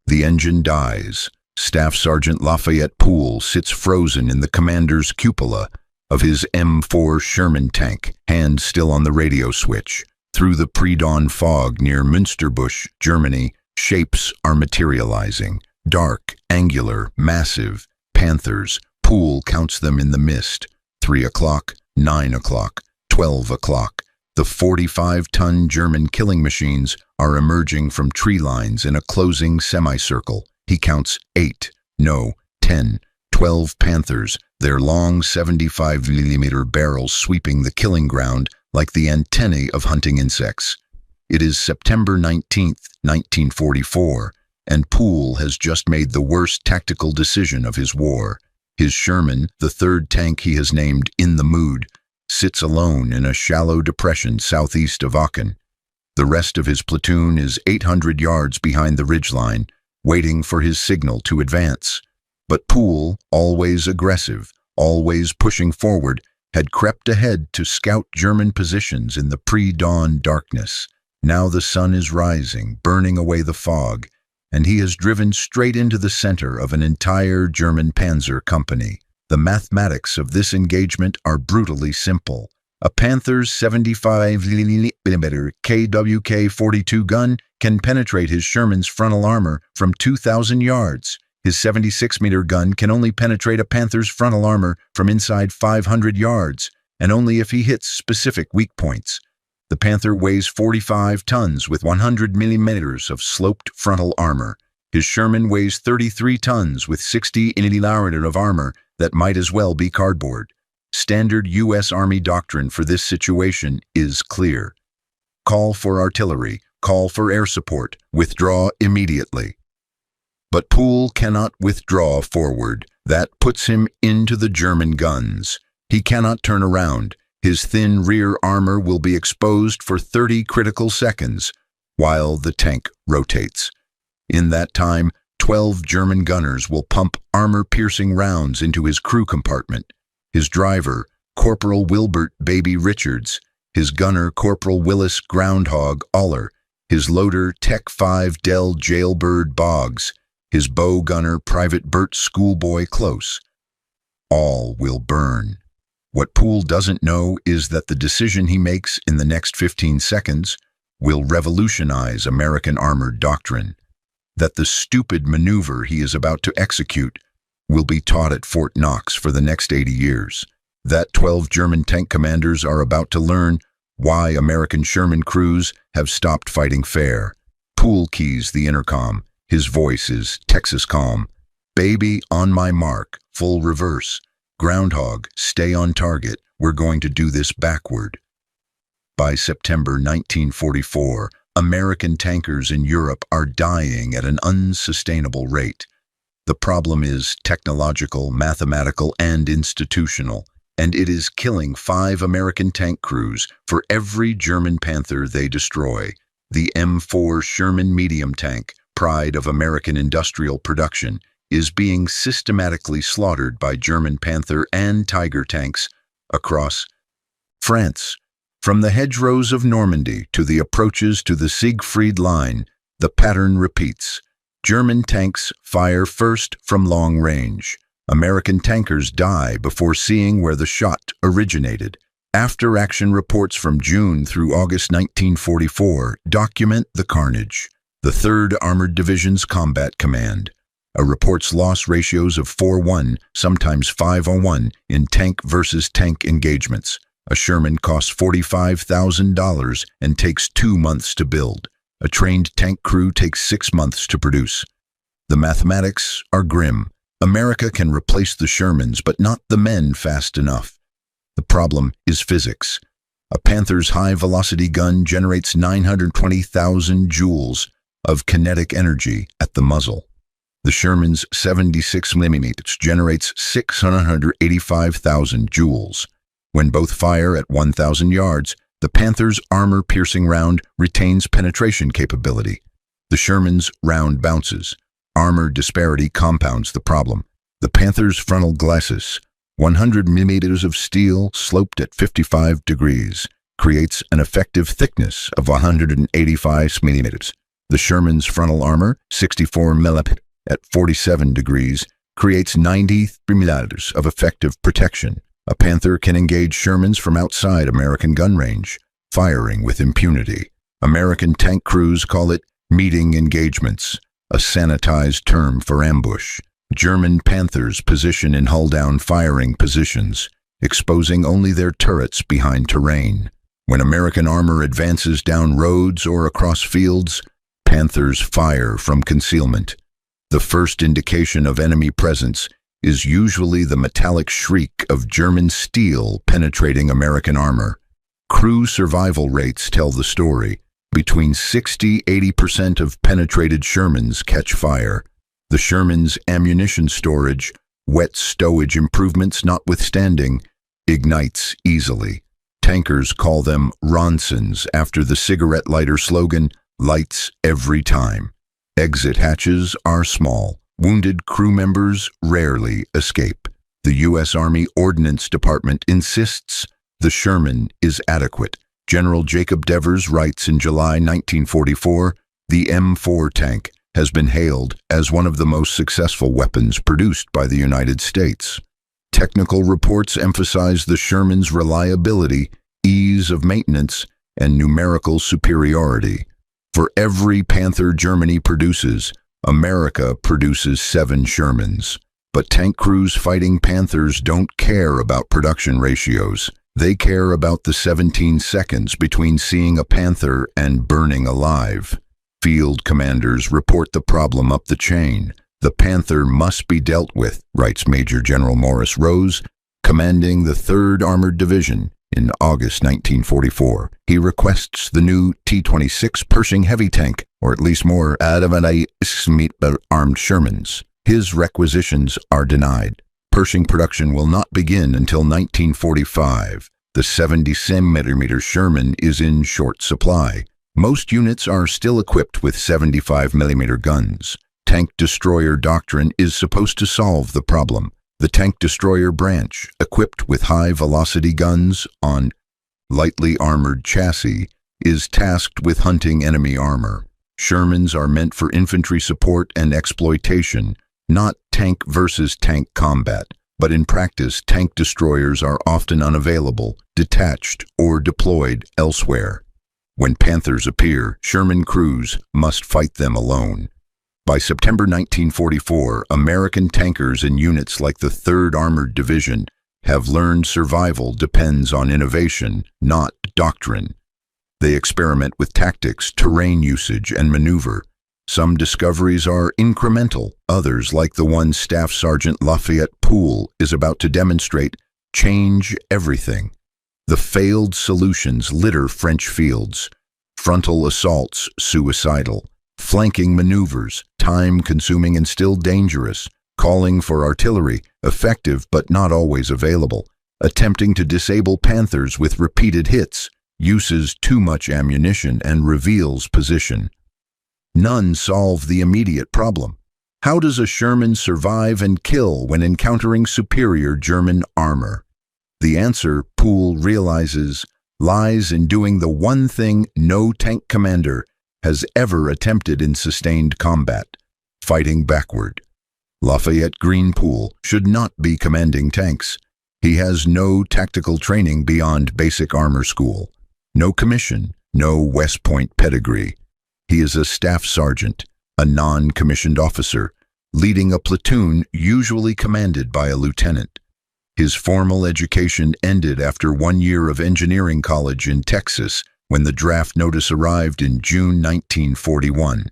The engine dies. Staff Sergeant Lafayette Pool sits frozen in the commander's cupola of his M4 Sherman tank, hand still on the radio switch. Through the pre-dawn fog near Münster Busch, Germany, shapes are materializing. Dark, angular, massive. Panthers. Pool counts them in the mist. 3 o'clock, 9 o'clock, 12 o'clock. The 45-ton German killing machines are emerging from tree lines in a closing semicircle. He counts 8, no, 10, 12 Panthers, their long 75mm barrels sweeping the killing ground like the antennae of hunting insects. It is September 19th, 1944, and Pool has just made the worst tactical decision of his war. His Sherman, the third tank he has named In the Mood, sits alone in a shallow depression southeast of Aachen. The rest of his platoon is 800 yards behind the ridgeline, waiting for his signal to advance. But Pool, always aggressive, always pushing forward, had crept ahead to scout German positions in the pre-dawn darkness. Now the sun is rising, burning away the fog, and he has driven straight into the center of an entire German Panzer company. The mathematics of this engagement are brutally simple. A Panther's 75mm KWK-42 gun can penetrate his Sherman's frontal armor from 2,000 yards. His 76-meter gun can only penetrate a Panther's frontal armor from inside 500 yards, and only if he hits specific weak points. The Panther weighs 45 tons with 100 millimeters of sloped frontal armor. His Sherman weighs 33 tons with 60 millimeters of armor that might as well be cardboard. Standard U.S. Army doctrine for this situation is clear. Call for artillery, call for air support, withdraw immediately. But Pool cannot withdraw forward. That puts him into the German guns. He cannot turn around. His thin rear armor will be exposed for 30 critical seconds while the tank rotates. In that time, 12 German gunners will pump armor-piercing rounds into his crew compartment. His driver, Corporal Wilbert Baby Richards, his gunner, Corporal Willis Groundhog Aller, his loader, Tech 5 Dell Jailbird Boggs, his bow gunner, Private Bert Schoolboy Close. All will burn. What Pool doesn't know is that the decision he makes in the next 15 seconds will revolutionize American armored doctrine. That the stupid maneuver he is about to execute will be taught at Fort Knox for the next 80 years. That 12 German tank commanders are about to learn why American Sherman crews have stopped fighting fair. Pool keys the intercom. His voice is Texas calm. Baby, on my mark, full reverse. Groundhog, stay on target. We're going to do this backward. By September 1944, American tankers in Europe are dying at an unsustainable rate. The problem is technological, mathematical, and institutional, and it is killing 5 American tank crews for every German Panther they destroy. The M4 Sherman medium tank, pride of American industrial production, is being systematically slaughtered by German Panther and Tiger tanks across France. From the hedgerows of Normandy to the approaches to the Siegfried Line, the pattern repeats. German tanks fire first from long range. American tankers die before seeing where the shot originated. After-action reports from June through August 1944 document the carnage. The 3rd Armored Division's Combat Command reports loss ratios of 4:1, sometimes 5:1 in tank versus tank engagements. A Sherman costs $45,000 and takes 2 months to build. A trained tank crew takes 6 months to produce. The mathematics are grim. America can replace the Shermans, but not the men fast enough. The problem is physics. A Panther's high-velocity gun generates 920,000 joules of kinetic energy at the muzzle. The Sherman's 76mm generates 685,000 joules. When both fire at 1,000 yards, the Panther's armor-piercing round retains penetration capability. The Sherman's round bounces. Armor disparity compounds the problem. The Panther's frontal glacis, 100 millimeters of steel sloped at 55 degrees, creates an effective thickness of 185 millimeters. The Sherman's frontal armor, 64 mm at 47 degrees, creates 93 mm of effective protection. A Panther can engage Shermans from outside American gun range, firing with impunity. American tank crews call it meeting engagements, a sanitized term for ambush. German Panthers position in hull-down firing positions, exposing only their turrets behind terrain. When American armor advances down roads or across fields, Panthers fire from concealment. The first indication of enemy presence is usually the metallic shriek of German steel penetrating American armor. Crew survival rates tell the story. Between 60–80% of penetrated Shermans catch fire. The Sherman's ammunition storage, wet stowage improvements notwithstanding, ignites easily. Tankers call them Ronsons after the cigarette lighter slogan, "Lights every time." Exit hatches are small. Wounded crew members rarely escape. The U.S. Army Ordnance Department insists the Sherman is adequate. General Jacob Devers writes in July 1944, the M4 tank has been hailed as one of the most successful weapons produced by the United States. Technical reports emphasize the Sherman's reliability, ease of maintenance, and numerical superiority. For every Panther Germany produces, America produces 7 Shermans. But tank crews fighting Panthers don't care about production ratios. They care about the 17 seconds between seeing a Panther and burning alive. Field commanders report the problem up the chain. The Panther must be dealt with, writes Major General Morris Rose, commanding the 3rd Armored Division in August 1944. He requests the new T-26 Pershing heavy tank, or at least more armed Shermans. His requisitions are denied. Pershing production will not begin until 1945. The 70-centimeter Sherman is in short supply. Most units are still equipped with 75mm guns. Tank destroyer doctrine is supposed to solve the problem. The tank destroyer branch, equipped with high-velocity guns on lightly armored chassis, is tasked with hunting enemy armor. Shermans are meant for infantry support and exploitation, not tank versus tank combat, but in practice tank destroyers are often unavailable, detached, or deployed elsewhere. When Panthers appear, Sherman crews must fight them alone. By September 1944, American tankers in units like the 3rd Armored Division have learned survival depends on innovation, not doctrine. They experiment with tactics, terrain usage, and maneuver. Some discoveries are incremental, others, like the one Staff Sergeant Lafayette Pool is about to demonstrate, change everything. The failed solutions litter French fields. Frontal assaults, suicidal. Flanking maneuvers, time-consuming and still dangerous. Calling for artillery, effective but not always available. Attempting to disable Panthers with repeated hits, uses too much ammunition and reveals position. None solve the immediate problem. How does a Sherman survive and kill when encountering superior German armor? The answer, Pool realizes, lies in doing the one thing no tank commander has ever attempted in sustained combat: fighting backward. Lafayette Green Pool should not be commanding tanks. He has no tactical training beyond basic armor school, no commission, no West Point pedigree. He is a staff sergeant, a non-commissioned officer, leading a platoon usually commanded by a lieutenant. His formal education ended after 1 year of engineering college in Texas when the draft notice arrived in June 1941.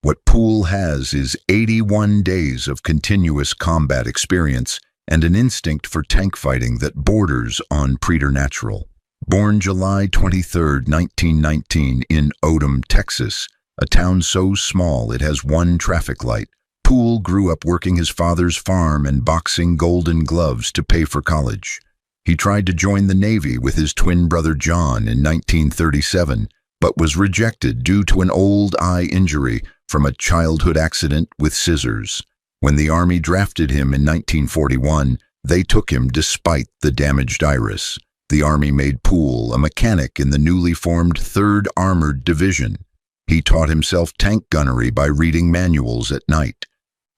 What Pool has is 81 days of continuous combat experience and an instinct for tank fighting that borders on preternatural. Born July 23, 1919 in Odom, Texas, a town so small it has one traffic light, Pool grew up working his father's farm and boxing Golden Gloves to pay for college. He tried to join the Navy with his twin brother John in 1937, but was rejected due to an old eye injury from a childhood accident with scissors. When the Army drafted him in 1941, they took him despite the damaged iris. The Army made Pool a mechanic in the newly formed 3rd Armored Division. He taught himself tank gunnery by reading manuals at night.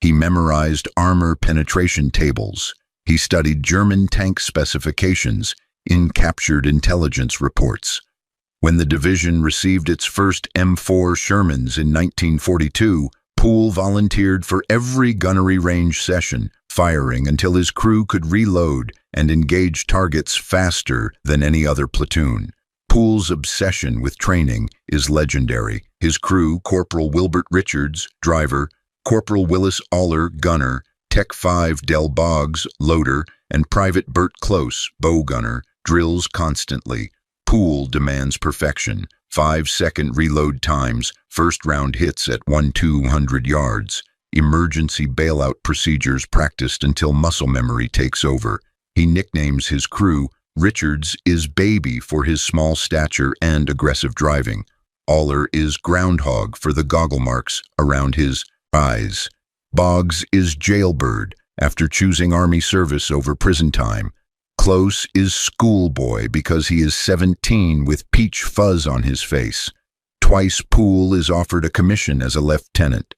He memorized armor penetration tables. He studied German tank specifications in captured intelligence reports. When the division received its first M4 Shermans in 1942, Pool volunteered for every gunnery range session, firing until his crew could reload and engage targets faster than any other platoon. Pool's obsession with training is legendary. His crew, Corporal Wilbert Richards, driver, Corporal Willis Aller, gunner, Tech 5 Del Boggs, loader, and Private Bert Close, bow gunner, drills constantly. Pool demands perfection, 5-second reload times, first round hits at 1-200 yards, emergency bailout procedures practiced until muscle memory takes over. He nicknames his crew Richards is Baby for his small stature and aggressive driving. Aller is Groundhog for the goggle marks around his eyes. Boggs is Jailbird after choosing Army service over prison time. Close is Schoolboy because he is 17 with peach fuzz on his face. Twice Pool is offered a commission as a lieutenant.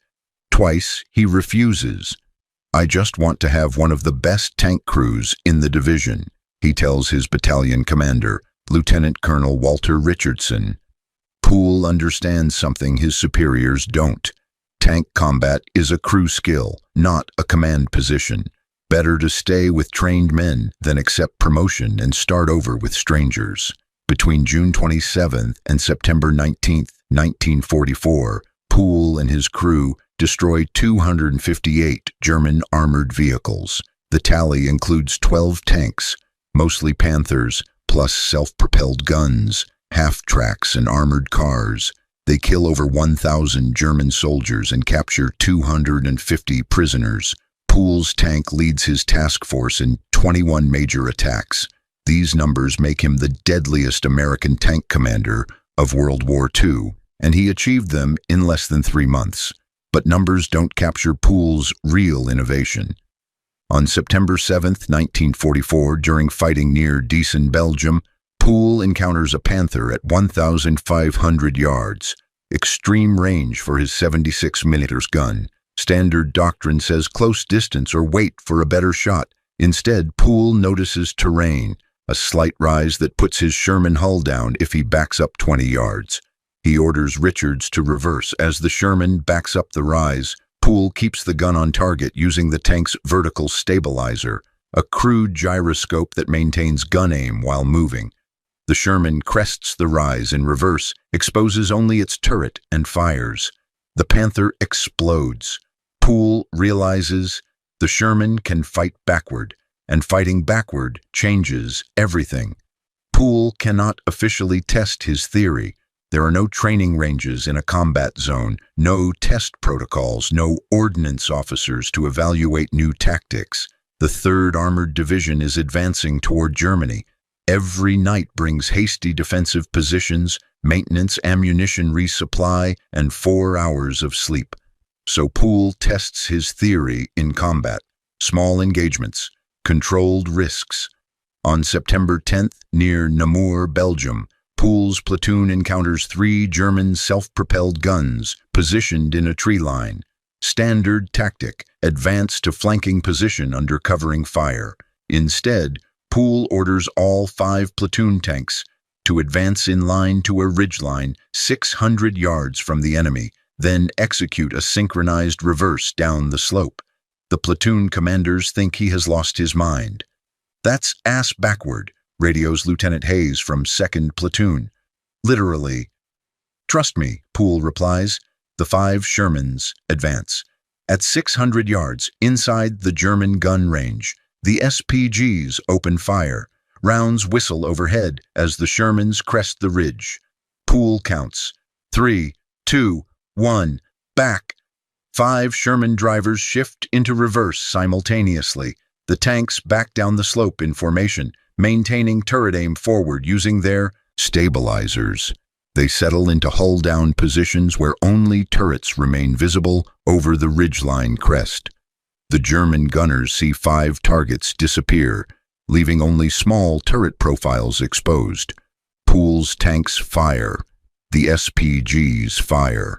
Twice he refuses. "I just want to have one of the best tank crews in the division," he tells his battalion commander, Lieutenant Colonel Walter Richardson. Pool understands something his superiors don't. Tank combat is a crew skill, not a command position. Better to stay with trained men than accept promotion and start over with strangers. Between June 27th and September 19th, 1944, Pool and his crew destroyed 258 German armored vehicles. The tally includes 12 tanks, mostly Panthers, plus self-propelled guns, half-tracks, and armored cars. They kill over 1,000 German soldiers and capture 250 prisoners. Pool's tank leads his task force in 21 major attacks. These numbers make him the deadliest American tank commander of World War II, and he achieved them in less than 3 months. But numbers don't capture Pool's real innovation. On September 7, 1944, during fighting near Diesen, Belgium, Pool encounters a Panther at 1,500 yards, extreme range for his 76mm gun. Standard doctrine says close distance or wait for a better shot. Instead, Pool notices terrain, a slight rise that puts his Sherman hull down if he backs up 20 yards. He orders Richards to reverse. As the Sherman backs up the rise, Pool keeps the gun on target using the tank's vertical stabilizer, a crude gyroscope that maintains gun aim while moving. The Sherman crests the rise in reverse, exposes only its turret, and fires. The Panther explodes. Pool realizes the Sherman can fight backward, and fighting backward changes everything. Pool cannot officially test his theory. There are no training ranges in a combat zone, no test protocols, no ordnance officers to evaluate new tactics. The 3rd Armored Division is advancing toward Germany. Every night brings hasty defensive positions, maintenance, ammunition resupply, and 4 hours of sleep. So Pool tests his theory in combat. Small engagements, controlled risks. On September 10th, near Namur, Belgium, Pool's platoon encounters 3 German self-propelled guns positioned in a tree line. Standard tactic, advance to flanking position under covering fire. Instead, Pool orders all 5 platoon tanks to advance in line to a ridgeline 600 yards from the enemy, then execute a synchronized reverse down the slope. The platoon commanders think he has lost his mind. "That's ass backward," radios Lieutenant Hayes from 2nd Platoon. Literally. "Trust me," Pool replies. The 5 Shermans advance. At 600 yards, inside the German gun range, the SPGs open fire. Rounds whistle overhead as the Shermans crest the ridge. Pool counts. 3, 2, 1, back. 5 Sherman drivers shift into reverse simultaneously. The tanks back down the slope in formation, maintaining turret aim forward using their stabilizers. They settle into hull-down positions where only turrets remain visible over the ridgeline crest. The German gunners see 5 targets disappear, leaving only small turret profiles exposed. Pool's tanks fire. The SPGs fire.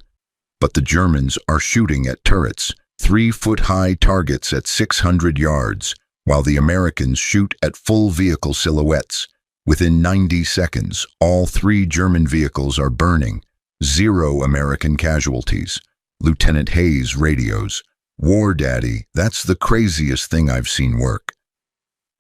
But the Germans are shooting at turrets, 3-foot-high targets at 600 yards, while the Americans shoot at full vehicle silhouettes. Within 90 seconds, all 3 German vehicles are burning. 0 American casualties. Lieutenant Hayes radios. "War Daddy, that's the craziest thing I've seen work."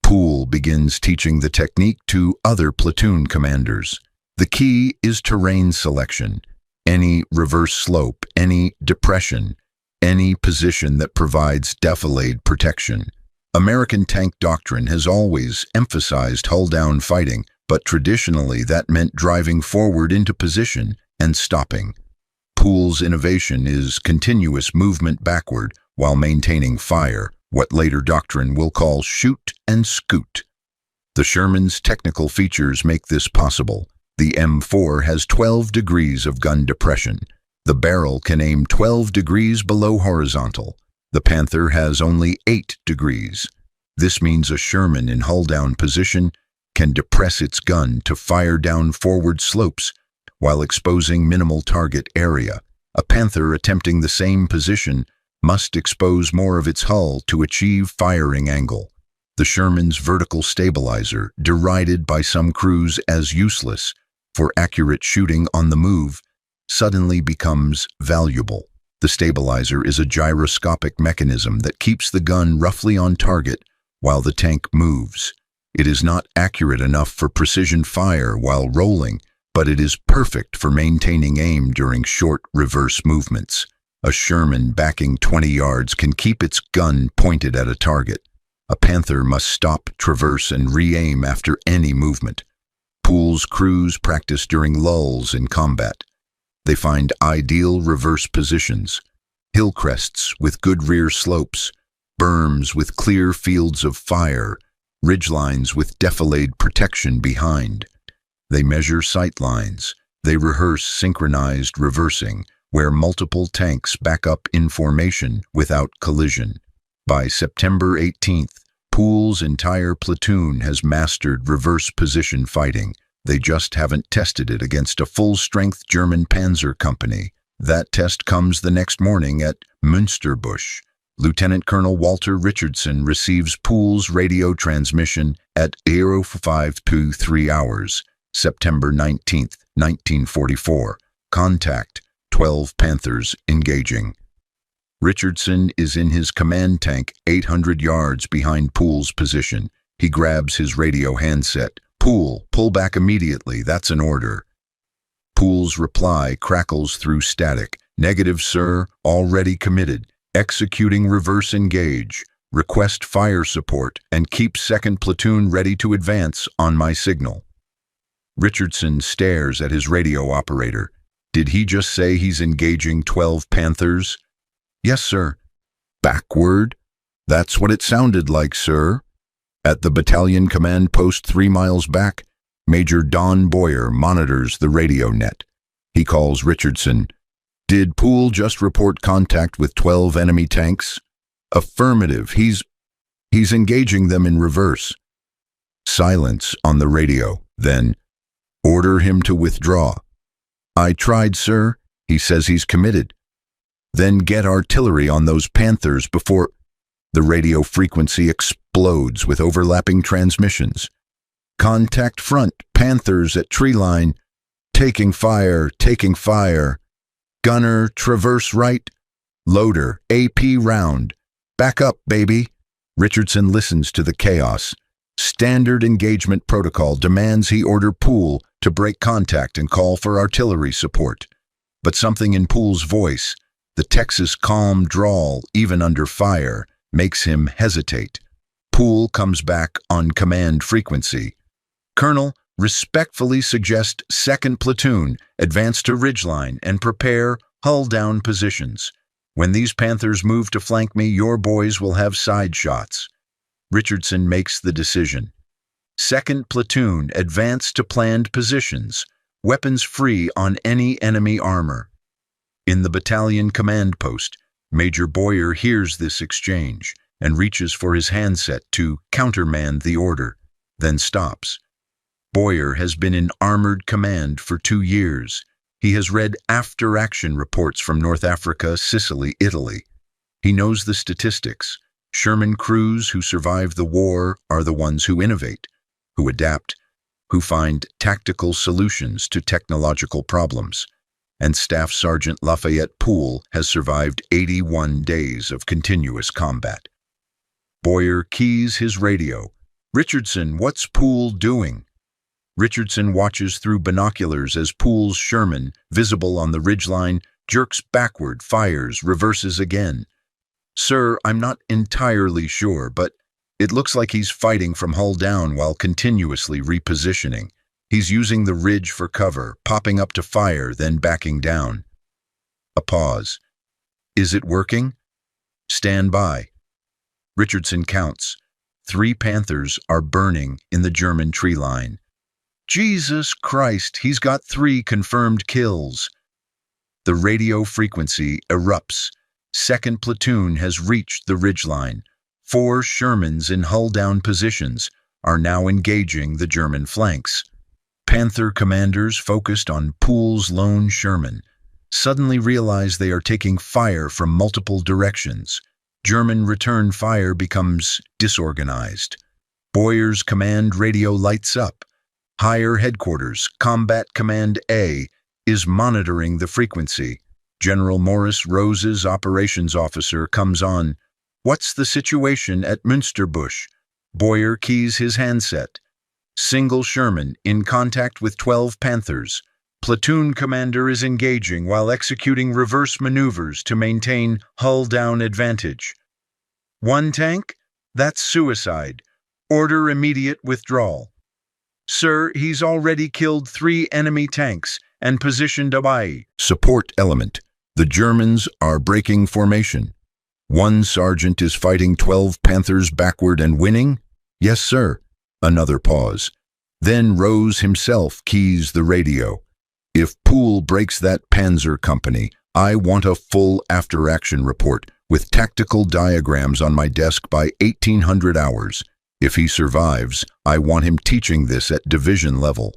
Pool begins teaching the technique to other platoon commanders. The key is terrain selection. Any reverse slope, any depression, any position that provides defilade protection. American tank doctrine has always emphasized hull-down fighting, but traditionally that meant driving forward into position and stopping. Pool's innovation is continuous movement backward while maintaining fire, what later doctrine will call shoot and scoot. The Sherman's technical features make this possible. The M4 has 12 degrees of gun depression. The barrel can aim 12 degrees below horizontal. The Panther has only 8 degrees. This means a Sherman in hull-down position can depress its gun to fire down forward slopes while exposing minimal target area. A Panther attempting the same position must expose more of its hull to achieve firing angle. The Sherman's vertical stabilizer, derided by some crews as useless for accurate shooting on the move, suddenly becomes valuable. The stabilizer is a gyroscopic mechanism that keeps the gun roughly on target while the tank moves. It is not accurate enough for precision fire while rolling, but it is perfect for maintaining aim during short reverse movements. A Sherman backing 20 yards can keep its gun pointed at a target. A Panther must stop, traverse, and re-aim after any movement. Pool's crews practice during lulls in combat. They find ideal reverse positions, hill crests with good rear slopes, berms with clear fields of fire, ridgelines with defilade protection behind. They measure sight lines. They rehearse synchronized reversing, where multiple tanks back up in formation without collision. By September 18th, Pool's entire platoon has mastered reverse position fighting. They just haven't tested it against a full-strength German Panzer company. That test comes the next morning at Münster Busch. Lieutenant Colonel Walter Richardson receives Pool's radio transmission at 05:03 hours, September 19th, 1944. Contact: 12 Panthers engaging. Richardson is in his command tank 800 yards behind Pool's position. He grabs his radio handset. "Pool, pull back immediately, that's an order." Pool's reply crackles through static. "Negative, sir, already committed. Executing reverse engage. Request fire support and keep 2nd Platoon ready to advance on my signal." Richardson stares at his radio operator. "Did he just say he's engaging 12 Panthers?" "Yes, sir." "Backward?" "That's what it sounded like, sir." At the battalion command post 3 miles back, Major Don Boyer monitors the radio net. He calls Richardson. "Did Pool just report contact with 12 enemy tanks?" "Affirmative. He's engaging them in reverse." Silence on the radio. Then, "Order him to withdraw." "I tried, sir. He says he's committed." "Then get artillery on those Panthers before—" The radio frequency explodes with overlapping transmissions. "Contact front, Panthers at tree line. Taking fire, taking fire. Gunner, traverse right. Loader, AP round. Back up, baby." Richardson listens to the chaos. Standard engagement protocol demands he order Pool to break contact and call for artillery support. But something in Pool's voice, the Texas calm drawl even under fire, makes him hesitate. Pool comes back on command frequency. "Colonel, respectfully suggest 2nd Platoon advance to ridgeline and prepare hull-down positions. When these Panthers move to flank me, your boys will have side shots." Richardson makes the decision. 2nd Platoon advance to planned positions, weapons free on any enemy armor. In the battalion command post, Major Boyer hears this exchange and reaches for his handset to countermand the order, then stops. Boyer has been in armored command for 2 years. He has read after-action reports from North Africa, Sicily, Italy. He knows the statistics. Sherman crews who survive the war are the ones who innovate, who adapt, who find tactical solutions to technological problems. And Staff Sergeant Lafayette Pool has survived 81 days of continuous combat. Boyer keys his radio. "Richardson, what's Pool doing?" Richardson watches through binoculars as Pool's Sherman, visible on the ridgeline, jerks backward, fires, reverses again. "Sir, I'm not entirely sure, but it looks like he's fighting from hull down while continuously repositioning. He's using the ridge for cover, popping up to fire, then backing down." A pause. "Is it working?" "Stand by." Richardson counts. 3 Panthers are burning in the German tree line. "Jesus Christ, he's got 3 confirmed kills." The radio frequency erupts. 2nd platoon has reached the ridgeline. 4 Shermans in hull-down positions are now engaging the German flanks. Panther commanders focused on Pool's lone Sherman suddenly realize they are taking fire from multiple directions. German return fire becomes disorganized. Boyer's command radio lights up. Higher headquarters, Combat Command A, is monitoring the frequency. General Morris Rose's operations officer comes on. "What's the situation at Münster Busch?" Boyer keys his handset. "Single Sherman in contact with 12 Panthers. Platoon commander is engaging while executing reverse maneuvers to maintain hull-down advantage." "1 tank? That's suicide. Order immediate withdrawal." "Sir, he's already killed 3 enemy tanks and positioned a WWII." Support element. The Germans are breaking formation. 1 sergeant is fighting 12 Panthers backward and winning? "Yes, sir." Another pause. Then Rose himself keys the radio. "If Pool breaks that Panzer company, I want a full after-action report with tactical diagrams on my desk by 1800 hours. If he survives, I want him teaching this at division level."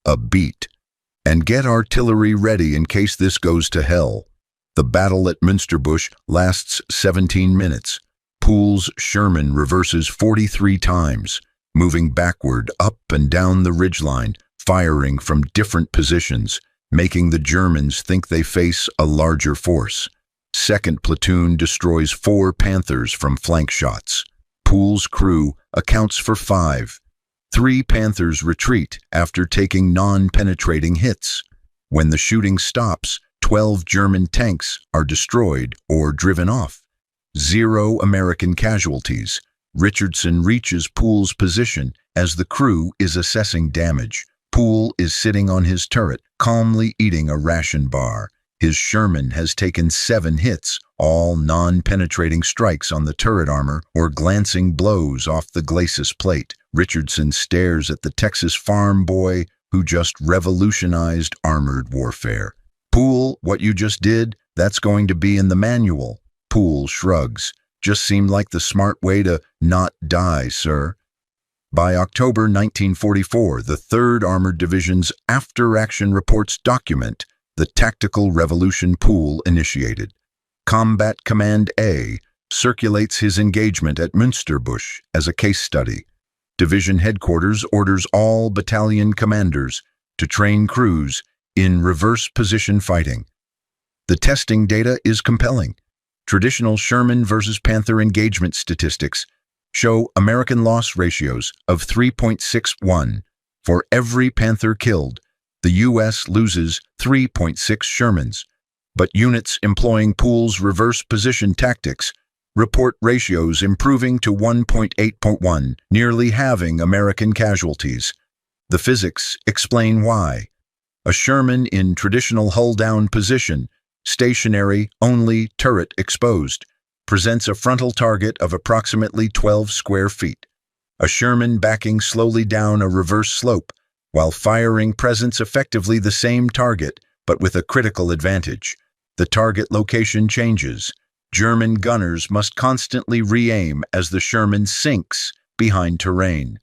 A beat. "And get artillery ready in case this goes to hell." The battle at Minsterbush lasts 17 minutes. Pool's Sherman reverses 43 times, moving backward, up and down the ridgeline, firing from different positions, making the Germans think they face a larger force. 2nd platoon destroys 4 Panthers from flank shots. Pool's crew accounts for 5. 3 Panthers retreat after taking non-penetrating hits. When the shooting stops, 12 German tanks are destroyed or driven off. 0 American casualties. Richardson reaches Pool's position as the crew is assessing damage. Pool is sitting on his turret, calmly eating a ration bar. His Sherman has taken 7 hits, all non-penetrating strikes on the turret armor or glancing blows off the glacis plate. Richardson stares at the Texas farm boy who just revolutionized armored warfare. "Pool, what you just did, that's going to be in the manual." Pool shrugs. "Just seemed like the smart way to not die, sir." By October 1944, the 3rd Armored Division's after-action reports document the tactical revolution Pool initiated. Combat Command A circulates his engagement at Münster Busch as a case study. Division headquarters orders all battalion commanders to train crews in reverse position fighting. The testing data is compelling. Traditional Sherman versus Panther engagement statistics show American loss ratios of 3.61. For every Panther killed, the U.S. loses 3.6 Shermans. But units employing Pool's reverse position tactics report ratios improving to 1.8.1, nearly halving American casualties. The physics explain why. A Sherman in traditional hull-down position, stationary, only turret exposed, presents a frontal target of approximately 12 square feet. A Sherman backing slowly down a reverse slope, while firing presents effectively the same target, but with a critical advantage. The target location changes. German gunners must constantly re-aim as the Sherman sinks behind terrain.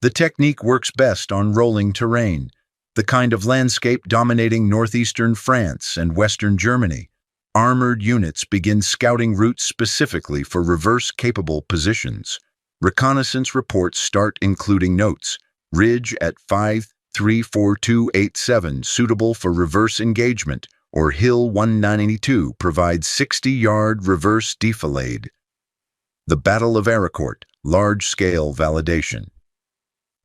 The technique works best on rolling terrain. the kind of landscape dominating northeastern France and western Germany. Armored units begin scouting routes specifically for reverse-capable positions. Reconnaissance reports start including notes. Ridge at 534287 suitable for reverse engagement, or Hill 192 provides 60-yard reverse defilade. The Battle of Aricourt, large-scale validation.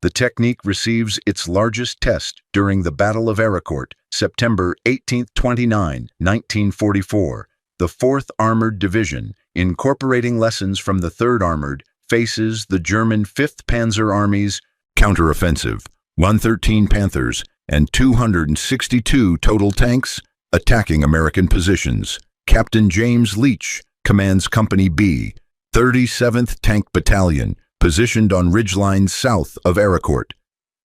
The technique receives its largest test during the Battle of Aricourt, September 18-29, 1944. The 4th Armored Division, incorporating lessons from the 3rd Armored, faces the German 5th Panzer Army's counteroffensive, 113 Panthers and 262 total tanks attacking American positions. Captain James Leach commands Company B, 37th Tank Battalion, positioned on ridgelines south of Aricourt.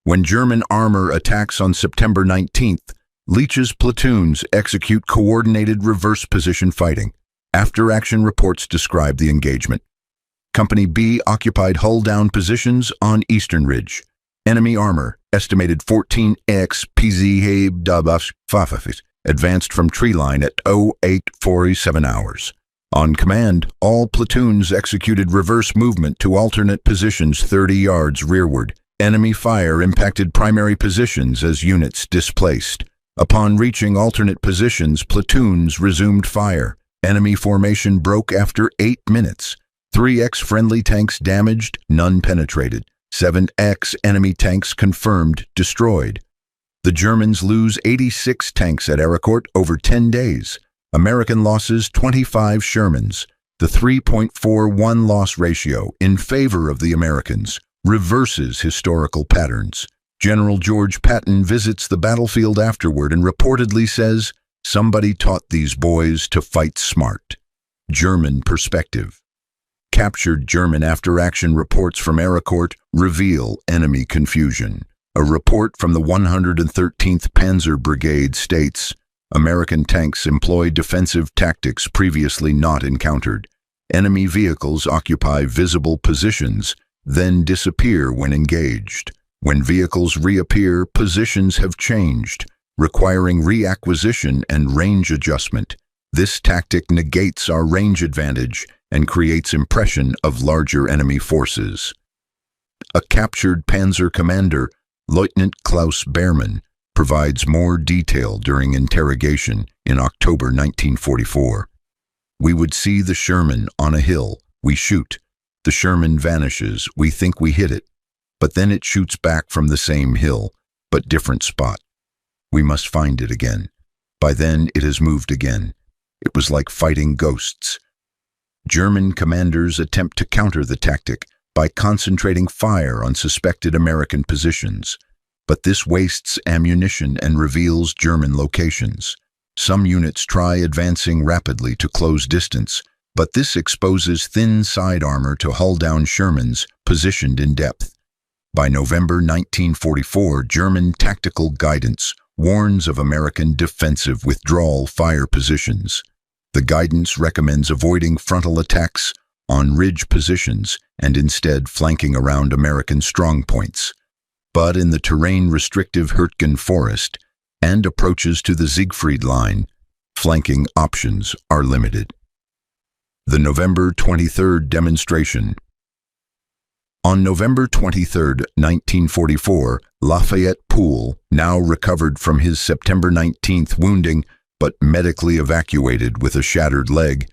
When German armor attacks on September 19th, Leach's platoons execute coordinated reverse position fighting. After-action reports describe the engagement. Company B occupied hull-down positions on Eastern Ridge. Enemy armor, estimated 14x PZ advanced from tree line at 0847 hours. On command, all platoons executed reverse movement to alternate positions 30 yards rearward. Enemy fire impacted primary positions as units displaced. Upon reaching alternate positions, platoons resumed fire. Enemy formation broke after 8 minutes. 3x friendly tanks damaged, none penetrated. 7x enemy tanks confirmed destroyed. The Germans lose 86 tanks at Aricourt over 10 days. American losses 25 Shermans. The 3.41 loss ratio in favor of the Americans reverses historical patterns. General George Patton visits the battlefield afterward and reportedly says, "Somebody taught these boys to fight smart." German perspective. Captured German after-action reports from Aricourt reveal enemy confusion. A report from the 113th Panzer Brigade states, American tanks employ defensive tactics previously not encountered. Enemy vehicles occupy visible positions, then disappear when engaged. When vehicles reappear, positions have changed, requiring reacquisition and range adjustment. This tactic negates our range advantage and creates impression of larger enemy forces. A captured Panzer commander, Lieutenant Klaus Behrmann, provides more detail during interrogation in October 1944. We would see the Sherman on a hill. We shoot. The Sherman vanishes. We think we hit it. But then it shoots back from the same hill, but different spot. We must find it again. By then, it has moved again. It was like fighting ghosts. German commanders attempt to counter the tactic by concentrating fire on suspected American positions. But this wastes ammunition and reveals German locations. Some units try advancing rapidly to close distance, but this exposes thin side armor to hull-down Shermans positioned in depth. By November 1944, German tactical guidance warns of American defensive withdrawal fire positions. The guidance recommends avoiding frontal attacks on ridge positions and instead flanking around American strongpoints. But in the terrain-restrictive Hürtgen Forest and approaches to the Siegfried Line, flanking options are limited. The November 23rd demonstration. On November 23, 1944, Lafayette Pool, now recovered from his September 19th wounding but medically evacuated with a shattered leg,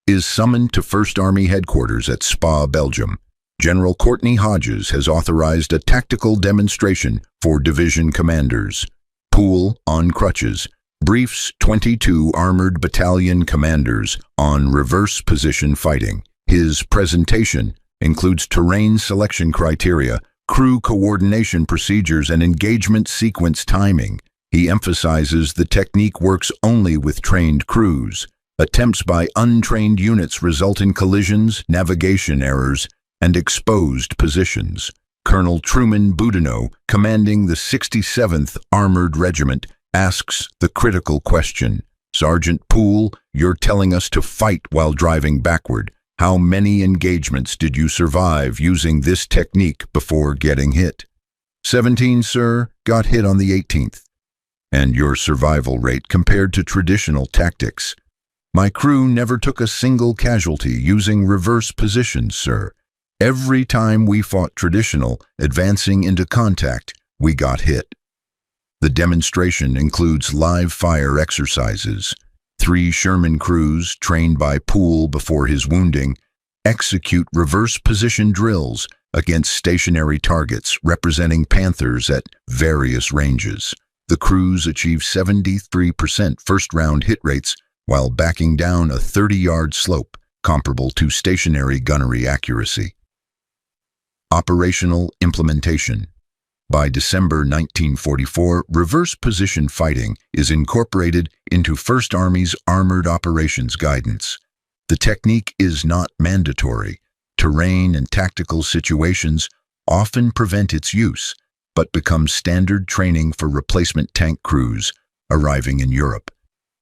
is summoned to 1st Army headquarters at Spa, Belgium. General Courtney Hodges has authorized a tactical demonstration for division commanders. Pool, on crutches, briefs 22 Armored Battalion commanders on reverse position fighting. His presentation includes terrain selection criteria, crew coordination procedures, and engagement sequence timing. He emphasizes the technique works only with trained crews. Attempts by untrained units result in collisions, navigation errors, and exposed positions. Colonel Truman Boudinot, commanding the 67th Armored Regiment, asks the critical question, "Sergeant Pool, you're telling us to fight while driving backward. How many engagements did you survive using this technique before getting hit?" 17, sir. Got hit on the 18th. and your survival rate compared to traditional tactics. My crew never took a single casualty using reverse positions, sir. Every time we fought traditional, advancing into contact, we got hit. The demonstration includes live fire exercises. 3 Sherman crews, trained by Pool before his wounding, execute reverse position drills against stationary targets representing Panthers at various ranges. The crews achieve 73% first-round hit rates while backing down a 30-yard slope comparable to stationary gunnery accuracy. Operational implementation. By December 1944, reverse position fighting is incorporated into First Army's Armored Operations Guidance. The technique is not mandatory. Terrain and tactical situations often prevent its use, but become standard training for replacement tank crews arriving in Europe.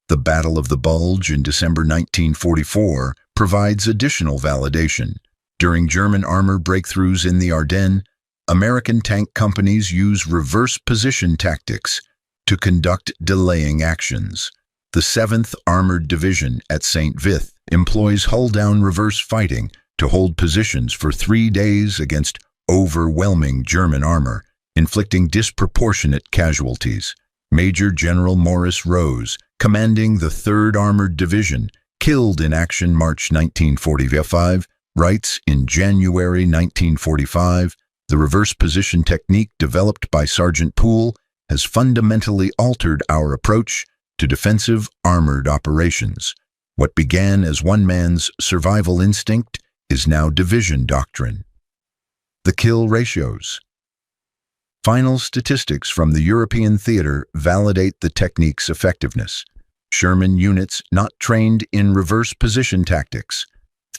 The Battle of the Bulge in December 1944 provides additional validation. During German armor breakthroughs in the Ardennes, American tank companies use reverse position tactics to conduct delaying actions. The 7th Armored Division at St. Vith employs hull-down reverse fighting to hold positions for 3 days against overwhelming German armor, inflicting disproportionate casualties. Major General Morris Rose, commanding the 3rd Armored Division, killed in action March 1945, writes in January 1945, "The reverse position technique developed by Sergeant Pool has fundamentally altered our approach to defensive armored operations. What began as one man's survival instinct is now division doctrine." The kill ratios. Final statistics from the European theater validate the technique's effectiveness. Sherman units not trained in reverse position tactics.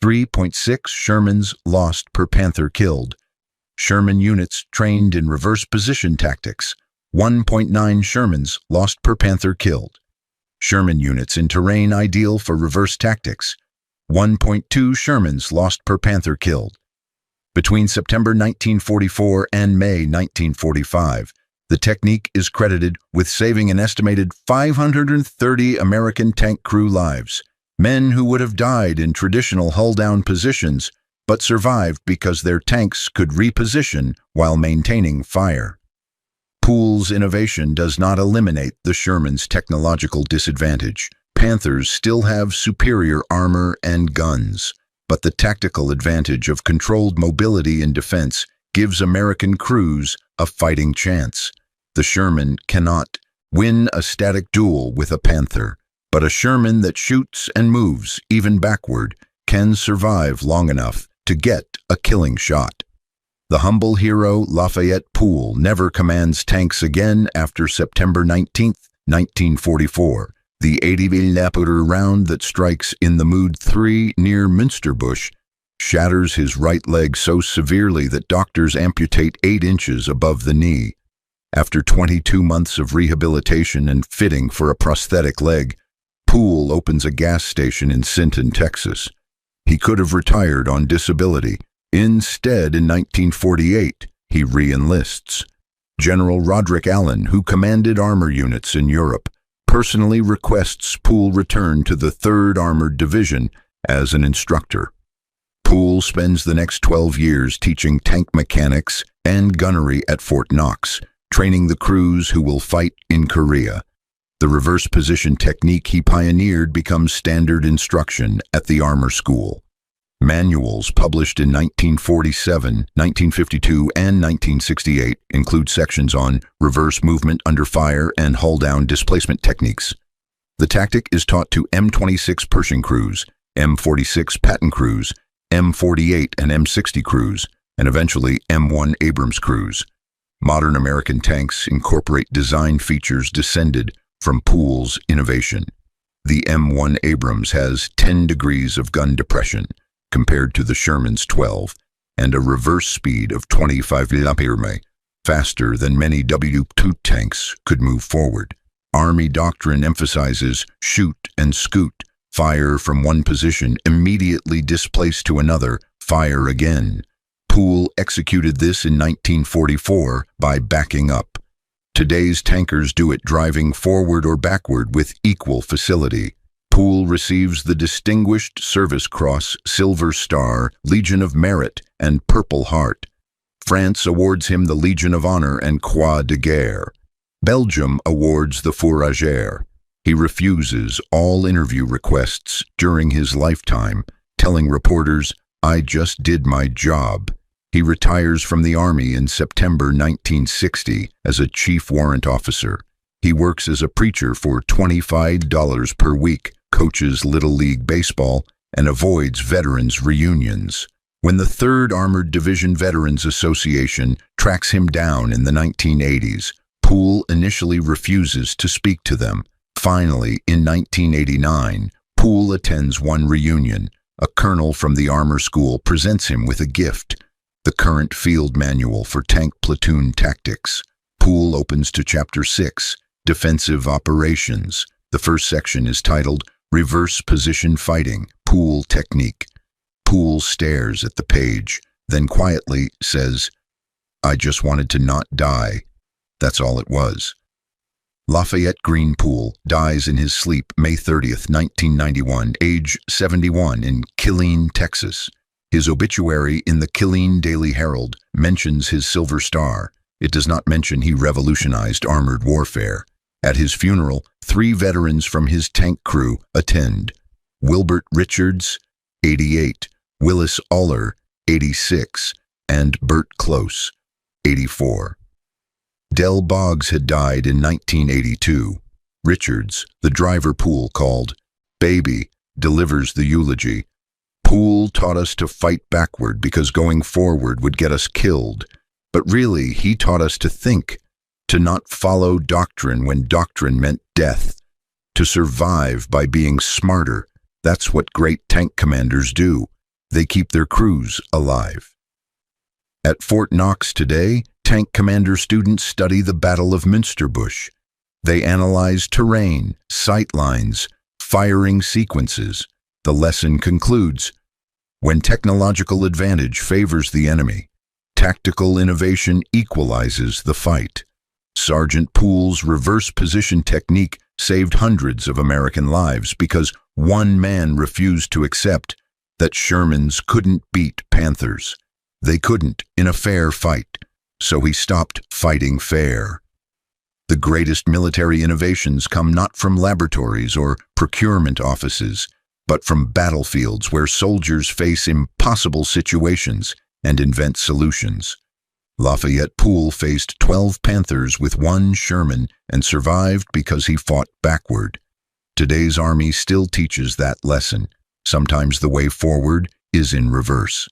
3.6 Shermans lost per Panther killed. Sherman units trained in reverse position tactics. 1.9 Shermans lost per Panther killed. Sherman units in terrain ideal for reverse tactics. 1.2 Shermans lost per Panther killed. Between September 1944 and May 1945, the technique is credited with saving an estimated 530 American tank crew lives, men who would have died in traditional hull-down positions but survived because their tanks could reposition while maintaining fire. Pool's innovation does not eliminate the Sherman's technological disadvantage. Panthers still have superior armor and guns, but the tactical advantage of controlled mobility in defense gives American crews a fighting chance. The Sherman cannot win a static duel with a Panther, but a Sherman that shoots and moves, even backward, can survive long enough to get a killing shot. The humble hero Lafayette Pool never commands tanks again after September 19, 1944. The 80mm round that strikes in the Mood 3 near Münster Busch shatters his right leg so severely that doctors amputate 8 inches above the knee. After 22 months of rehabilitation and fitting for a prosthetic leg, Pool opens a gas station in Sinton, Texas. He could have retired on disability. Instead, in 1948, he re-enlists. General Roderick Allen, who commanded armor units in Europe, personally requests Pool return to the 3rd Armored Division as an instructor. Pool spends the next 12 years teaching tank mechanics and gunnery at Fort Knox, training the crews who will fight in Korea. The reverse position technique he pioneered becomes standard instruction at the armor school. Manuals published in 1947, 1952, and 1968 include sections on reverse movement under fire and hull-down displacement techniques. The tactic is taught to M26 Pershing crews, M46 Patton crews, M48 and M60 crews, and eventually M1 Abrams crews. Modern American tanks incorporate design features descended from Pool's innovation. The M1 Abrams has 10 degrees of gun depression, compared to the Sherman's 12, and a reverse speed of 25 km, faster than many W2 tanks could move forward. Army doctrine emphasizes shoot and scoot, fire from one position, immediately displace to another, fire again. Pool executed this in 1944 by backing up. Today's tankers do it driving forward or backward with equal facility. Pool receives the Distinguished Service Cross, Silver Star, Legion of Merit, and Purple Heart. France awards him the Legion of Honor and Croix de Guerre. Belgium awards the Fourragère. He refuses all interview requests during his lifetime, telling reporters, "I just did my job." He retires from the Army in September 1960 as a chief warrant officer. He works as a preacher for $25 per week, coaches Little League Baseball, and avoids veterans' reunions. When the 3rd Armored Division Veterans Association tracks him down in the 1980s, Pool initially refuses to speak to them. Finally, in 1989, Pool attends one reunion. A colonel from the armor school presents him with a gift, the current field manual for tank platoon tactics. Pool opens to Chapter 6, Defensive Operations. The first section is titled Reverse Position Fighting, Pool Technique. Pool stares at the page, then quietly says, "I just wanted to not die." That's all it was. Lafayette Green Pool dies in his sleep May 30th, 1991, age 71, in Killeen, Texas. His obituary in the Killeen Daily Herald mentions his Silver Star. It does not mention he revolutionized armored warfare. At his funeral, 3 veterans from his tank crew attend. Wilbert Richards, 88, Willis Uller, 86, and Bert Close, 84. Del Boggs had died in 1982. Richards, the driver Pool called Baby, delivers the eulogy. Pool taught us to fight backward because going forward would get us killed. But really, he taught us to think, to not follow doctrine when doctrine meant death, to survive by being smarter. That's what great tank commanders do. They keep their crews alive. At Fort Knox today, tank commander students study the Battle of Münster Busch. They analyze terrain, sight lines, firing sequences. The lesson concludes, when technological advantage favors the enemy, tactical innovation equalizes the fight. Sergeant Pool's reverse position technique saved hundreds of American lives because one man refused to accept that Shermans couldn't beat Panthers. They couldn't in a fair fight, so he stopped fighting fair. The greatest military innovations come not from laboratories or procurement offices, but from battlefields where soldiers face impossible situations and invent solutions. Lafayette Pool faced 12 Panthers with 1 Sherman and survived because he fought backward. Today's Army still teaches that lesson. Sometimes the way forward is in reverse.